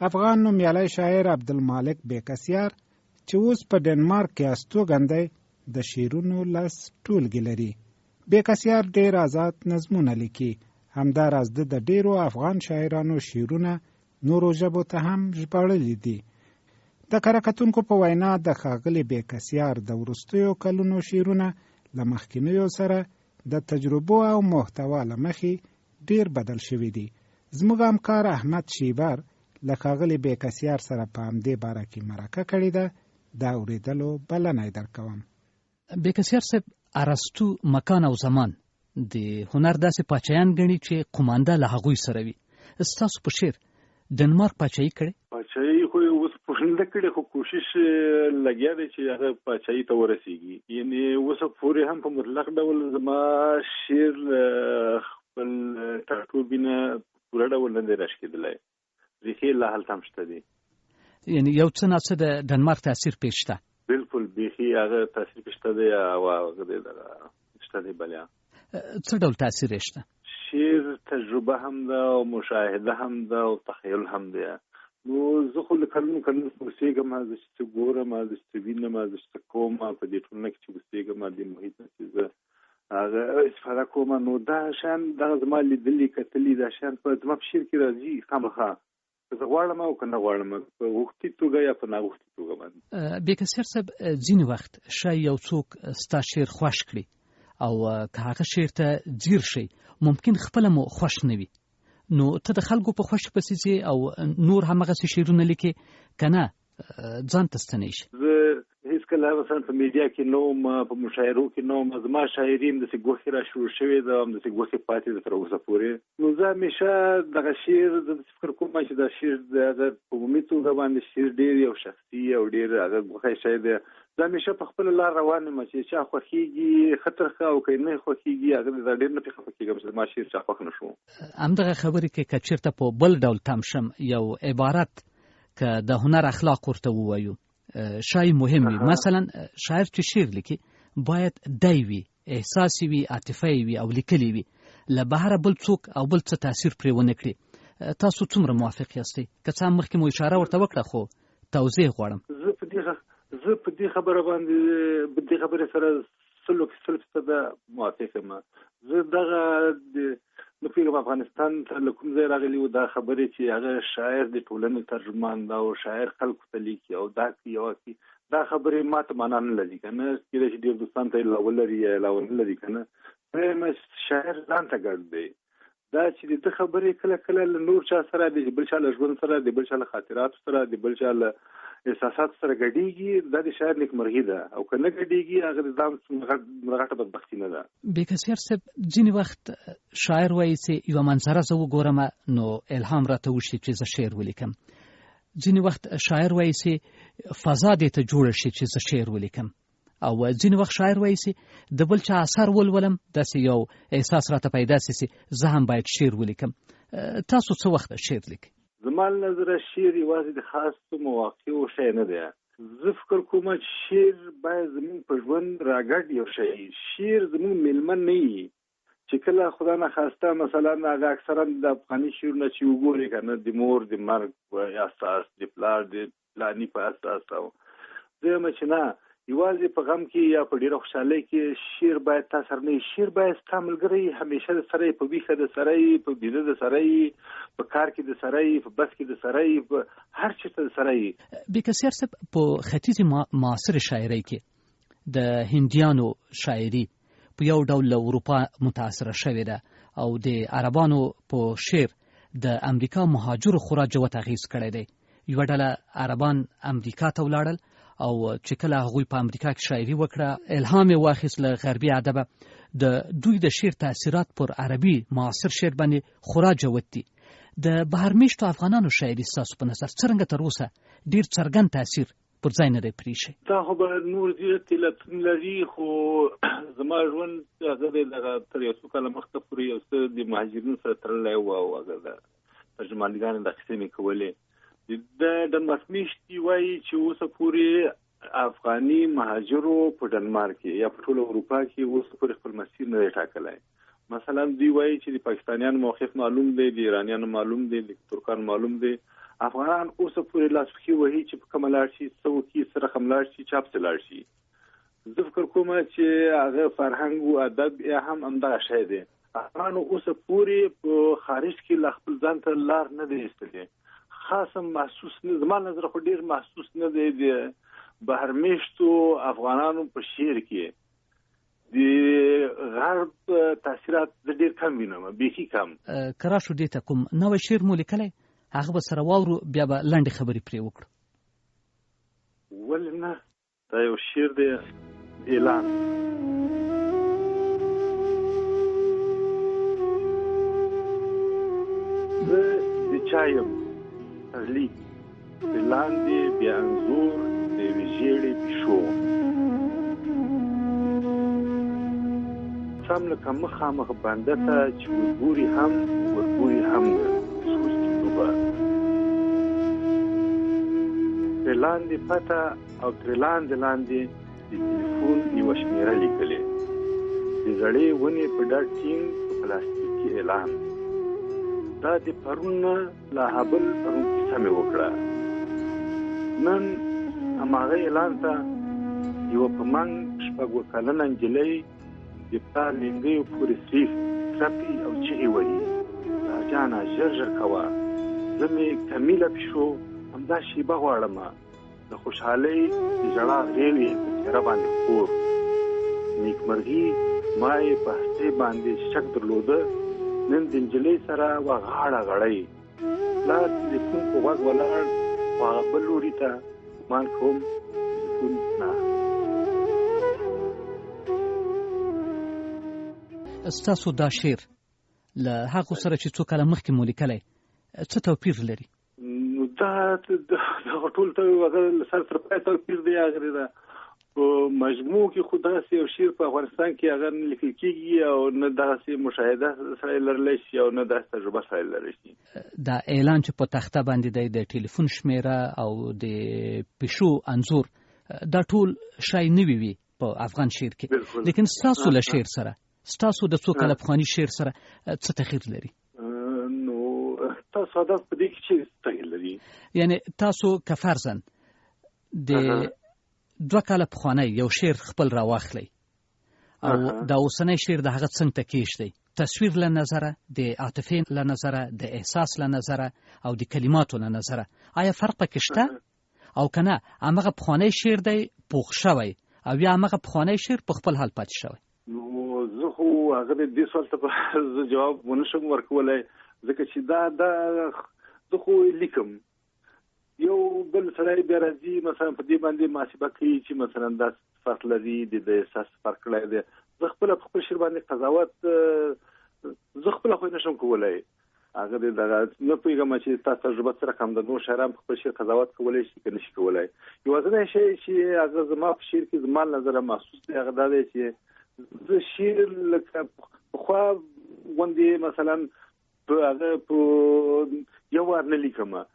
افغان نومیالی شاعر عبدالمالک بیکسیار چې اوس په ډنمارک کې استوګن دی د شعرونو لس ټولګې لري. بیکسیار ډېر آزاد نظمونه لیکي. همداراز د ډېرو افغان شاعرانو شعرونه نورو ژبو ته هم ژباړلي دي. د کره کتونکو په وینا د ښاغلي بیکسیار د وروستیو کلونو شعرونه له مخکینیو سره د تجربو او محتوا له مخې ډېر بدل شوي دي. زموږ همکار احمد شیبر له ښاغلي بیکسیار سره په همدې باره کې مرکه کړې ده. دا اورېدلو بلنه یې درکوم. بیکسیار صاحب، ارسطو مکان او زمان د هنر داسې پاچایان ګڼي چې قومانده له هغوی سره وي. ستاسو په شعر ډنمارک پاچایي کړې؟ پاچایي خو یې اوس پوښتنه کړې، خو کوشش لګیا دی چې هغه پاچایي ته ورسېږي. یعنې اوس پورې هم په مطلق ډول زما شعر خپل ټاټوبي نه پوره ډول نه دی راشکېدلی. ریښې لا هلته هم شته دي. یعنې یو څه ناڅه د ډنمارک تاثیر پې شته؟ بلکل بیخي هغه تاثیر پې شته دی او هغه دی شته دی. بلیا څه ډول تاثیر یې شته؟ شعر تجربه هم ده او مشاهده هم ده او تخیل هم دی. نو زه خو له کلونو اوسېږم، زه چې ګورم، زه چې وینم، زه چې کوم په دې ټولنه کې چې اوسېږم، دې محیط نه چې زه هغه استفاده کوم، نو دا شیان دغه زما لیدلي کتلي دا شیان په زما په شعر کې راځي خامخا، که زه غواړم او که نه غواړم، په غوښتي توګه یا په ناغوښتي توګه باندې. بیکسیار صاحب، ځینې وخت شاید یو څوک ستا شعر خوښ کړي او که هغه شعر ته ځیر شي ممکن خپله مو خوښ نه وي، نو ته د خلکو په خوښ پسې ځې او نور همغسې شعرونه لیکې که نه ځان ته ستنی شي؟ زه هېڅکله مثلا په میډیا کې نه وم، په مشاعرو کې نه وم. زما شاعري همداسې ګوښې را شروع شوې ده، همداسې ګوښې پاتې ده تر اوسه پورې. نو زه همیشه دغه شعر زه فکر کوم چې دا شعر د هغه په عمومي توګه باندې شعر ډېر یو شخصي او ډېر هغه ګوښی شی دی. زه همیشه په خپله لار روان یم چې چا خوښېږي ښه تر ښه، او که یې نه خوښېږي هغه دا ډېر نه پرې خفه کېږم چې زما شعر چا خوښ نه شو. همدغه خبرې کې که چېرته په بل ډول تم شم، یو عبارت که د هنر اخلاق ورته ووایو شاید مهم وي. مثلا شاعر چې شعر لیکي باید دی وي، احساسي وي، عاطفي وي او لیکلي وي، له بهره بل څوک او بل څه تاثیر پرې ونه کړي. تاسو څومره موافق یاستئ؟ که څه هم مخکې مو اشاره ورته وکړه، خو توضیح غواړم. زه په دې خبره باندې په دې خبرې سره 100% موافق یم. زه دغه نو پیغام افغانستان ته له کوم ځای راغلی و دا خبرې چې هغه شاعر د ټولنې ترجمان ده او شاعر خلکو ته لیکي او دا کوي، دا خبرې ما ته معنا نه لري که نه. کېدای شي ډېر دوستان ته یې ولري یا یې نه لري که نه. شاعر ځان ته ګډ دی. دا چې د خبرې کله کله له نور چا سره، د بل چا له ژوند سره، د بل چا له خاطراتو سره، د بل چا له احساساتو سره ګډېږي، دا د شاعر نیکمرغي ده. او که نه ګډېږي هغه د ځان غټه بدبختي نه ده. بیکسیار صاحب، ځینې وخت شاعر وایي چې یوه منظره زه وګورم نو الهام راته وشي چې زه شعر ولیکم. ځینې وخت شاعر وایي چې فضا دې ته جوړه شي چې زه شعر ولیکم. او ځینې وخت شاعر وایي چې د بل چا اثر ولولم، داسې یو احساس راته پیدا شي چې زه هم باید شعر ولیکم. تاسو څه وخت شعر لیکئ؟ زما له نظره شعر یوازې د خاصو مواقعو شی نه دی. زه فکر کوم چې شعر باید زموږ په ژوند راګډ یو شی. شعر زموږ میلمن نه وي چې کله خدا نخواسته مثلا هغه اکثرا د افغاني شعرونه چې وګورې که نه، د مور د مرګ په اساس، د پلار د پلاني په اساس، او زه یم چې نه، یوازې په غم کې یا په ډېره خوشحالۍ کې شعر باید تا سره نه وي. شعر باید ستا ملګری همیشه د سره، په ویښه د سره، په بیده د سره، په کار کې د سره، په بس کې د سره، په هر چېرته د سره. بیکسیار صاحب، په ختیځې معاصر شاعرۍ کې د هندیانو شاعري په یو ډول له اروپا متاثره شوې ده او د عربانو په شعر د امریکا مهاجرو خورا جوت اغېز کړی دی. یوه ډله عربان امریکا ته ولاړل او چې کله هغوی په امریکا کې شاعري وکړه، الهام یې واخیست له غربي ادبه. د دوی د شعر تاثیرات پر عربي معاصر شعر باندې خورا جوت دي. د بهرمیشتو افغانانو شاعري ستاسو په نظر څرنګه تر اوسه ډېر څرګند تاثیر پر ځای نه دی پرېښی؟ دا خو به نور زیات علتونه لري، خو زما ژوند هغه دی دغه تر یو څو کاله مخکې پورې یو څه د مهاجرینو سره تړلی و او هغه د ترجمانګانې د اخیستنې کولې. د ډنمارک میشتي وایي چې اوسه پورې افغاني مهاجرو په ډنمارک کې یا په ټوله اروپا کې اوسه پورې خپل مسیر نه دی ټاکلی. مثلا دوی وایي چې د پاکستانیانو موقف معلوم دی، د ایرانیانو معلوم دی، د ترکانو معلوم دی، افغانان اوس پورې لاس پکې وهي چې په کومه لاړ شي څه وکړي سره کوم لاړ شي چا پسې لاړ شي. زه فکر کوم چې هغه فرهنګ او ادب یا هم همدغه شی دی. افغانانو اوس پورې په خارج کې لا خپل ځان ته لار نه دی ایستلی، خاصه محسوس نه، زما نظر خو ډېر محسوس نه دی د بهر میشتو افغانانو په شعر کې د غرب تاثیرات ډېر کم وینم، بیخي کم. کرا شو دې ته کوم نوی شعر مو لیکلی هغه به سره واورو بیا به لنډې خبرې پرې وکړو. ولې نه، دا یو شعر دی اعلان. زه د چا یم تغلی د لاندې بیا انځور د یوې ژېړې پیشو، سم لکه مخامخ بنده ته چې ورګوري هم ورګوري هم ده سوچ توبه. تر لاندې پته او تر لاندې لاندې د تلیفون یوه شمېره لیکلې، د زړې ونې په ډډ ټینګ په پلاستیکي اعلان. دا د پرون نه لا هبل پرون کیسه مې وکړه. نن هماغه اعلان ته یوه په منګ 6 کلنه نجلۍ د پلار لنګیو پورې سریف څپي او چغې وهي، دا جانه ژر ژر کوه، زه مې کمیله پیشو همدا شیبه غواړمه، د خوشحالۍ د ژړا غېوې په څېره باندې خور. نیکمرغي ما یې په هستۍ باندې شک درلوده، نن د نجلۍ سره وه غاړه غړۍ. پلار تلیفون په غوږ ولاړ خو هغه بل لوري ته ګمان کوم تلیفون نه. ستاسو دا شعر له هغو سره چې څو کاله مخکې مو لیکلی څه توپیر لري؟ نو دا ټول ته هغه سر تر پای توپیر دی. هغه ده په مجموع کې خو داسې یو شعر په افغانستان کې هغه نه لیکل کېږي او نه داسې مشاهده سړی لرلی شي او نه داسې تجربه سړی لرلی شي. دا اعلان چې په تخته باندې دی د ټلیفون شمیره او د پیشو انځور دا ټول شی نوي وي په افغان شعر کې، لیکن ستاسو له شعر سره ستاسو د څو کاله پخواني شعر سره څه تغیر لري؟ نو تاسو هدف په دې کې چې تغیر لري، یعنی تاسو که فرضاً د 2 کاله پخوانی یو شعر خپل راواخلی او دا اوسنی شعر د هغه څنګ ته کېږدئ، تصویر له نظره، د عاطفې له نظره، د احساس له نظره او د کلماتو له نظره، آیا فرق پکې شته او که نه همغه پخوانی شعر دی پوخ شوی او یا همغه پخوانی شعر په خپل حال پاتې شوی؟ نو زه خو هغه د دې سوال ته زه جواب ونه شم ورکولی، ځکه چې دا زه خو لیکم، یو بل سړی بیا راځي مثلا په دې باندې محاسبه کوي چې مثلا دا فرق لري، د احساس فرق کړی دی. زه خپله په خپل شعر باندې قضاوت زه خپله خو نشم کولی. هغه د دغه نه پوهېږم چې تاسو تجربه سره کوم د نور شاعران په خپل شعر قضاوت کولی شي که نشي کولی. یوازینی شی چې هغه زما په شعر کې زما له نظره محسوس دی هغه دا دی چې زه شعر لکه پخوا غوندې مثلا هغه په یو وار نه لیکمه.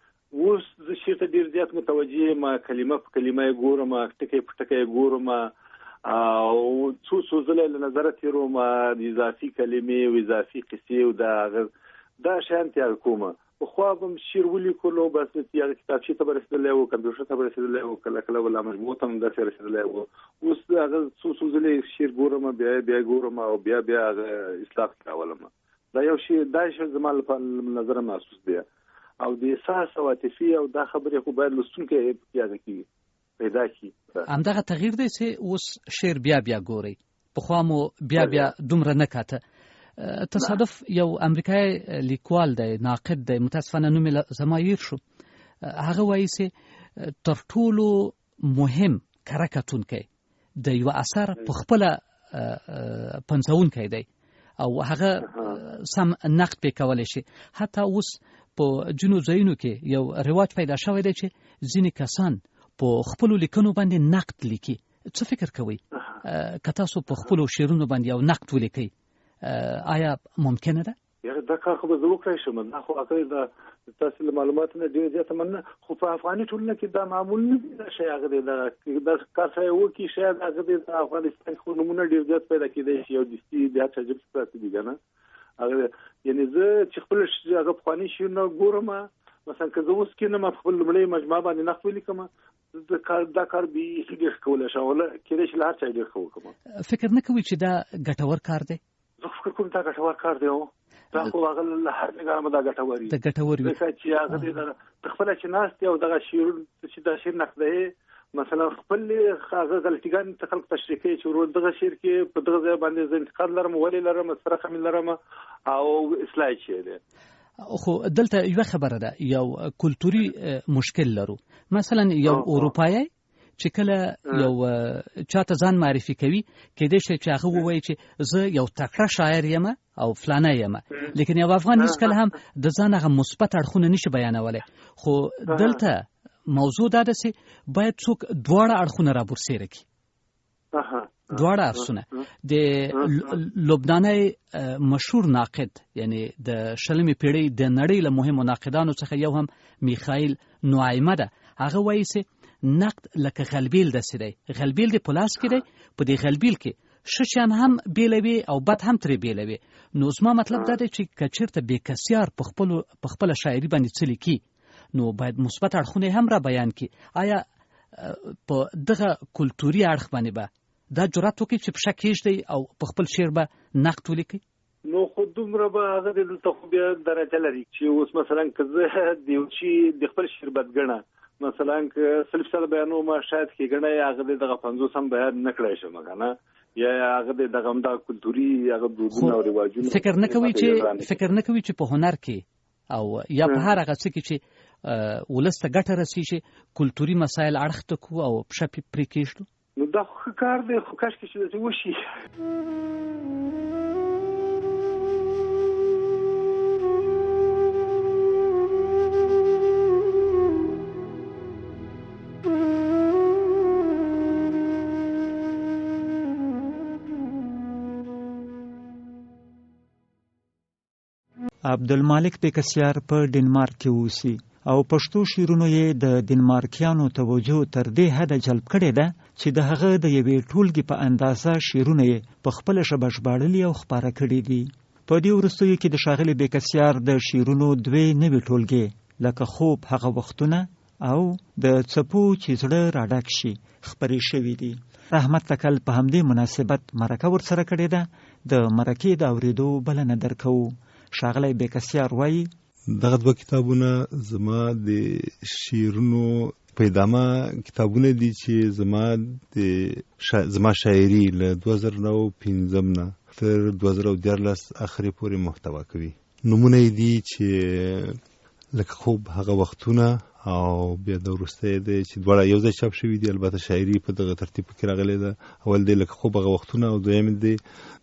اوس زه شعر ته ډېر زیات متوجه یم، کلمه په کلمه یې ګورم، ټکی په ټکی یې ګورم او څو ځله له نظره تېروم، د اضافي کلمې او اضافي قصې او دا شیان تیار کوم. پخوا به م شعر ولیکلو بس هغه کتابچې ته به رسېدلی و، کمپیوټر ته به رسېدلی و، کله کله به لا مجموعو ته هم داسې رسېدلی و. اوس هغه څو ځله شعر ګورم، بیا یې ګورم او بیا هغه اصلاح راولم. دا یو شی زما له نظره محسوس دی او د احساس او عاطفي او دا خبرې خو باید لوستونکی هغه کې پیدا کړي. همدغه تغییر دی چې اوس شعر بیا ګورئ، پخوا مو بیا دومره نه کاته. تصادف یو امریکایي لیکوال دی، ناقد دی، متاسفانه نوم یې زما هیر شو، هغه وایي چې تر ټولو مهم کره کتونکی د یو اثر په خپله پنځونکی دی او هغه سم نقد پې کولی شي. حتی اوس په ځینو ځایونو کې یو رواج پیدا شوی دی چې ځینې کسان په خپلو لیکنو باندې نقد لیکي. څه فکر کوئ که تاسو په خپلو شعرونو باندې یو نقد ولیکئ آیا ممکنه ده؟ دا کار خو به زه وکړی شم، دا خو هغه د تاسو له معلوماتو نه ډېره زیاته مننه، خو په افغاني ټولنه کې دا معمول نه دی. دا شی هغه دی دا کار سړی وکړي شاید هغه دی د افغانستان خو نومونه ډېر زیات پیدا کېدی شي او دستي بیا تجربه پراته دي که نه. هغه یعنې زه چې خپل هغه پخواني شعرونه ګورم مثلا که زه اوس کینم په خپل لومړۍ مجموعه باندې نقد ولیکم دا کار بیخي ډېر ښه کولی شم، کېدای شي له هر چا ډېر ښه وکړم. فکر نه کوئ چې دا ګټور کار دی؟ زه فکر کوم دا ګټور کار دی، دا خو هغه له هر نګاه دا ګټور وي. دا ګټور وي ځکه چې هغه د خپله چې ناست او دغه چې دا شعر نقدوي، مثلا خپل هغه غلطیګان ته خلک تشریح کوي چې ورور دغه شعر کې په دغه ځای باندې زه انتقاد لرم، ولې لرم، سره خمین لرم او اصلاح شي دی. خو دلته یو خبره ده، یو کلتوري مشکل لرو. مثلا یو اروپایی چې کله یو چاته ځان معرفي کوي، کېدای شي چې هغه ووایي چې زه یو تکړه شاعر یم او فلانه یم، لیکن یو افغان هیڅ کله هم د ځان هغه مثبت اړخونه نشي بیانولی. خو دلته موضوع دا ده چې باید څوک دواړه اړخونه رابرسېره کړي، دواړه اړخونه. د لبناني مشهور ناقد، یعنی د 20مې پیړۍ د نړۍ له مهمو ناقدانو څخه یو هم میخائیل نوعیمه ده. هغه وایي چې نقد لکه غلبیل داسې دی، غلبیل د پلاس کې دی، په دې غلبیل کې ښه شیان هم بیلوي او بد هم ترې بیلوي. نو زما مطلب دا دی چې که چېرته بېکسیار په خپله شاعري باندې څه لیکي، نو باید مثبت اړخونه هم را بیان کړي. آیا په دغه کلتوري اړخ باندې به دا جرأت وکړي چې پښه کېږدي او په خپل شعر به نقد ولیکي؟ نو خو دومره به هغه دلته خو بیا درجه لري چې اوس مثلا که زه د یو شي د خپل شعر بدګڼه، مثلا که 100% بیانوم، شاید ښېګڼه هغه دغه 50 هم بیان نه کړی شم، که نه یا هغه دغه همدا کلتوري هغه دودونه او رواجونه. فکر نه کوي چې په هنر کې او یا په هر هغه څه کې چې ولس ته ګټه رسېږي کلتوري مسایل اړخ ته کړو او پښه پرې کېږدو؟ نو دا خو ښه کار دی، خو کاشکې چې داسې وشي. عبدالمالک بېکسیار په ډنمارک کې اوسي او پښتو شعرونو یې د ډنمارکیانو توجه تر دې حده جلب کړې ده چې د هغه د یوې ټولګې په اندازه شعرونه یې په خپله ژبه ژباړلي او خپاره کړي دي. په دې وروستیو کې د ښاغلي بېکسیار د شعرونو 2 نوې ټولګې لکه خوب هغه وختونه او د څپو چې زړه راډک شي خپرې شوي دي. رحمت تکل په همدې مناسبت مرکه ورسره کړې ده. د مرکې د اورېدو بلنه درکوو. ښاغلی بېکسیار وایي دغه 2 کتابونه زما د شعرونو پیدامه کتابونه دي چې زما شاعري له 2015 نه تر 2014 اخري پورې محتوا کوي. نمونه یې دي چې لکه خوب هغه وختونه او بیا د وروسته دی چې دواړه یو ځای چاپ شوي دي. البته شاعري په دغه ترتیب کې راغلی ده. اول دی لکه خوب هغه وختونه او دویم دی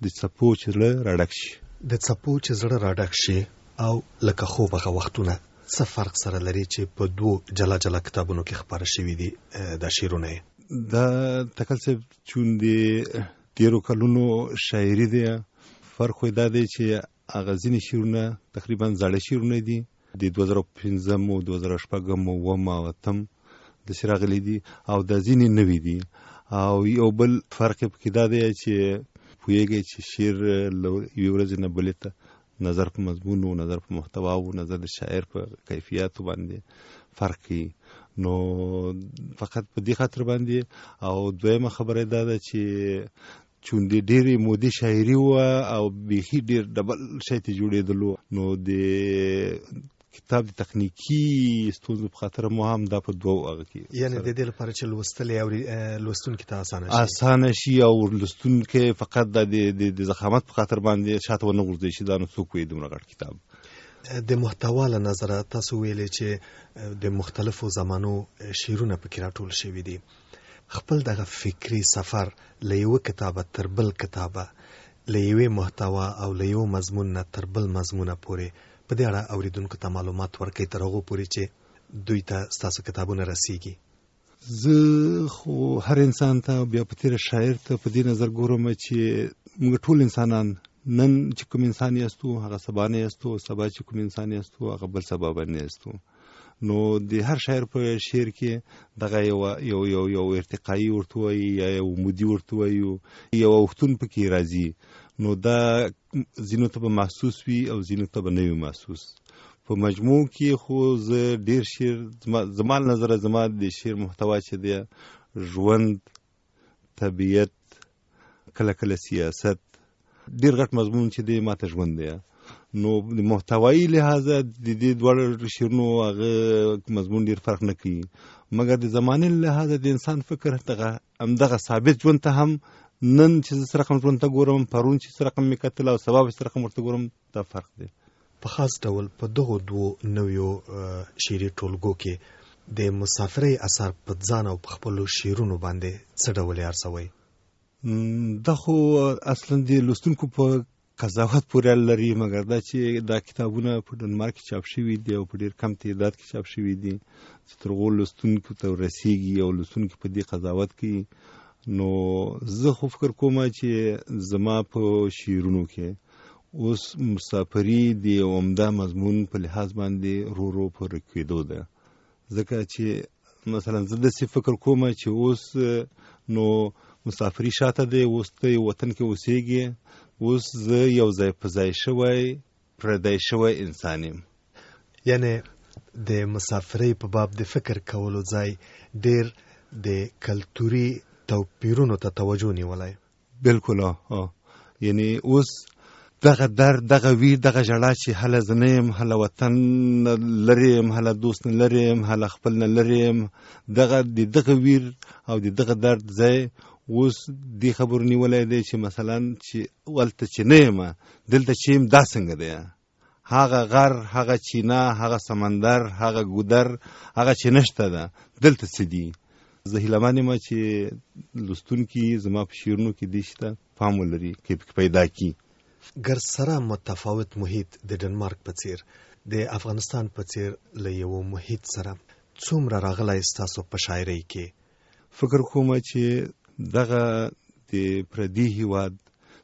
د څپو چې زړه راډک شي. د څپو چې زړه راډک شي او لکه خوب هغه وختونه څه فرق سره لري چې په 2 جلا جلا کتابونو کې خپاره شوي دي دا شعرونه؟ دا تکل صاحب چون د تیرو کلونو شاعري دی، فرق دا دی چې هغه ځینې شعرونه تقریبا زاړه شعرونه دي د 2015 او 2016 او 2018 داسې راغلي دي او دا ځینې نوي دي. او یو بل فرق پکې دا دی چې پوهیږي چې شعر یوې ورځې نه بلې ته نظر په مضمون او نظر په محتوا او نظر د شاعر په کیفیاتو باندې فرق کوي. نو فقط په دې خاطر باندې. او دویمه خبره دا ده چې چون د ډېرې مودې شاعري وه او بیخي ډېر ډبل شی ته جوړېدلو، نو د کتاب د تخنیکی ستونزو په خاطر مو هم دا په 2 هغه کې، یعنی د دې لپاره چې لوستونکي ته اسانه شي او لوستونکي فقط د ضخامت په خاطر باندې شاته ونه غورځي چې دا نو څوک وایي دومره غټ کتاب. د محتوا له نظره تاسو ویلې چې د مختلفو زمانو شعرونه پکې راټول شوي دي. خپل دغه فکری سفر له یوه کتابه تر بل کتابه، له یوې محتوا او له یو مضمون نه تر بل مضمونه پورې په دې اړه اوریدونکو ته معلومات ورکړئ تر هغو پورې چې دوی ته ستاسو کتابونه رسیږي. زه خو هر انسان ته بیا په تیره شاعر ته په دې نظر ګورم چې موږ ټول انسانان نن چې کوم انسان یاستو هغه سبا نه یاستو، سبا چې کوم انسان یاستو هغه بل سبا باندې یاستو. نو د هر شاعر په شعر کې دغه یو ارتقایي ورته وایي یا یو مودي ورته وایي، یو وختون پکې راځي. نو دا ځینو ته به محسوس وي او ځینو ته به نه وي محسوس. په مجموع کې خو زه ډیر شعر زما نظر زما د شعر محتوا چې دی ژوند، طبیعت، کله کله سیاست، ډیر غټ مضمون چې دی ماته ژوند دی. نو د محتوایي لحاظه د دې دواړو شعرونو هغه مضمون ډیر فرق نه کوي، مګر د زمانې لحاظه د انسان فکر همدغه ثابت ژوند ته هم نن چې زه رقم ژوند ته ګورم، پرون چې رقم مې کتل او سبا چې رقم ورته ګورم، دا فرق دی. په خاص ډول په دغو دوو نویو شعري ټولګو کې د مسافرۍ اثر په ځان او په خپلو شعرونو باندې څه ډول یې ارزوئ؟ دا خو اصلا د لوستونکو په قضاوت پورې اړه لري، مګر دا چې دا کتابونه په ډنمارک کې چاپ شوي دي او په ډېر کم تعداد کې چاپ شوي دي چې تر هغو لوستونکو ته ورسېږي او لوستونکي په دې قضاوت کوي. نو زه خو فکر کوم چې زما په شعرونو کې اوس مسافري د یو عمده مضمون په لحاظ باندې رو رو په رکېدو ده، ځکه چې مثلا زه داسې فکر کوم چې اوس نو مسافري شاته دی، اوس ته یو وطن کې اوسېږي، اوس زه یو ځای په ځای شوی پردی شوی انسان یم. یعنی د مسافرۍ په باب د فکر کولو ځای ډیر د کلتوري توپیرونو ته توجه نیولی. بالکل. یعنی اوس دغه درد، دغه ویر، دغه ژړا چې هله زه نه یم، هله وطن نه لرې یم، هله دوست نه لرې یم، هله خپل نه لرې یم، دغه ویر او د دغه درد ځای اوس دې خبرو نیولی دی چې مثلا چې ولته چې نه یم دلته چې یم دا څنګه دی، هغه غر، هغه چینه، هغه سمندر، هغه ګودر، هغه چې نشته ده دلته څه دي. زه هیله من یم چې لوستونکي زما په شعرونو کې دې شته پام ولري، کې پیدا کړي. ګر سره متفاوت محیط د ډنمارک په څیر د افغانستان په څیر له یو محیط سره څومره راغلی ستاسو په شاعرۍ کې؟ فکر کوم چې دغه د پردي هیواد،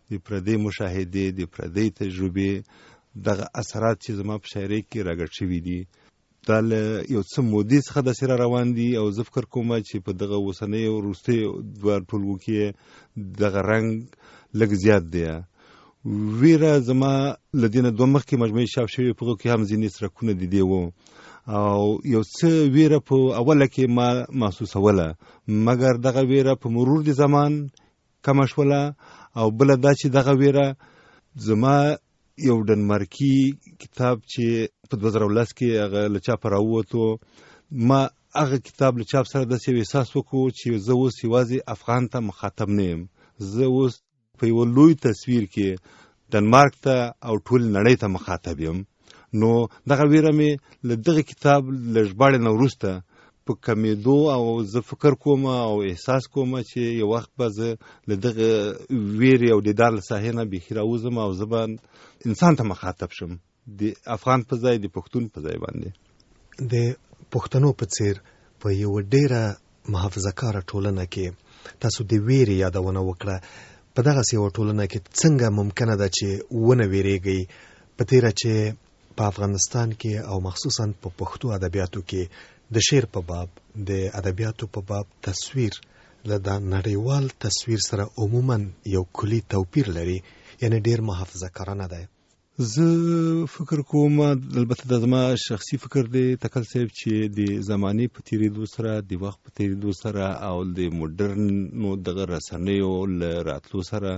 د پردي مشاهدې، د پردي تجربې دغه اثرات چې زما په شاعرۍ کې راګډ شوي دي دا له یو څه مودې څخه داسې را روان دي، او زه فکر کوم چې په دغه اوسنیو وروستیو دوه ټولګو کې دغه رنګ لږ زیات دی. ویره زما له دې نه دوه مخکې مجموعې چاپ شوې په هغو کې هم ځینې څرکونه د دې وو او یو څه ویره په اوله کې ما محسوسوله، مګر دغه ویره په مرور د زمان کمه شوله. او بله دا چې دغه ویره زما یو ډنمارکي کتاب چې په 2010 کې هغه له چاپه راووتو، ما هغه کتاب له چاپ سره داسې یو احساس وکړو چې زه اوس یوازې افغان ته مخاطب نه یم، زه اوس په یو لوی تصویر کې ډنمارک ته او ټول نړۍ ته مخاطب یم. نو دغه ویره مې له دغه کتاب له ژباړې نه وروسته په کمیدو او زه فکر کوم او احساس کوم چې یو وخت به زه له دغه ویرې او ډیدار له ساحې نه بیخي راوځم او زه به انسان ته مخاطب شم، د افغان په ځای د پښتون په ځای باندې. د پښتنو په څیر په یو ډیره محافظه کاره ټولنه کې تاسو د ویرې یادونه وکړه. په دغسې یوه ټولنه کې څنګه ممکنه ده چې ونه ویرېږئ په تیره چې په افغانستان کې او مخصوصا په پښتو ادبیاتو کې د شعر په باب، د ادبیاتو په باب تصویر له د نړیوال تصویر سره عموما یو کلی توپیر لري، یعنی ډیر محافظه کارانه ده؟ زه فکر کوم، البته دا زما شخصي فکر دی تکل صاحب، چې د زمانې په تیریدو سره، د وخت په تیریدو سره او د موډرنو دغه رسنیو له راتلو سره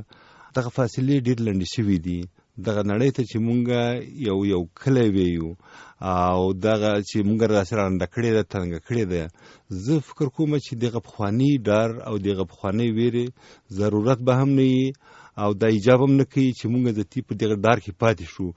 دغه فاصلې ډېر لنډې شوي دي. دغه نړۍ ته چې مونږه یو کلی ویو او دغه چې مونږ راسره رانده کړې ده، تنګه کړې ده، زه فکر کوم چې دغه پخواني ډار او دغه پخواني ویرې ضرورت به هم نه وي او دا ایجاب هم نه کوي چې مونږ د تی په دغه ډار کې پاتې شو.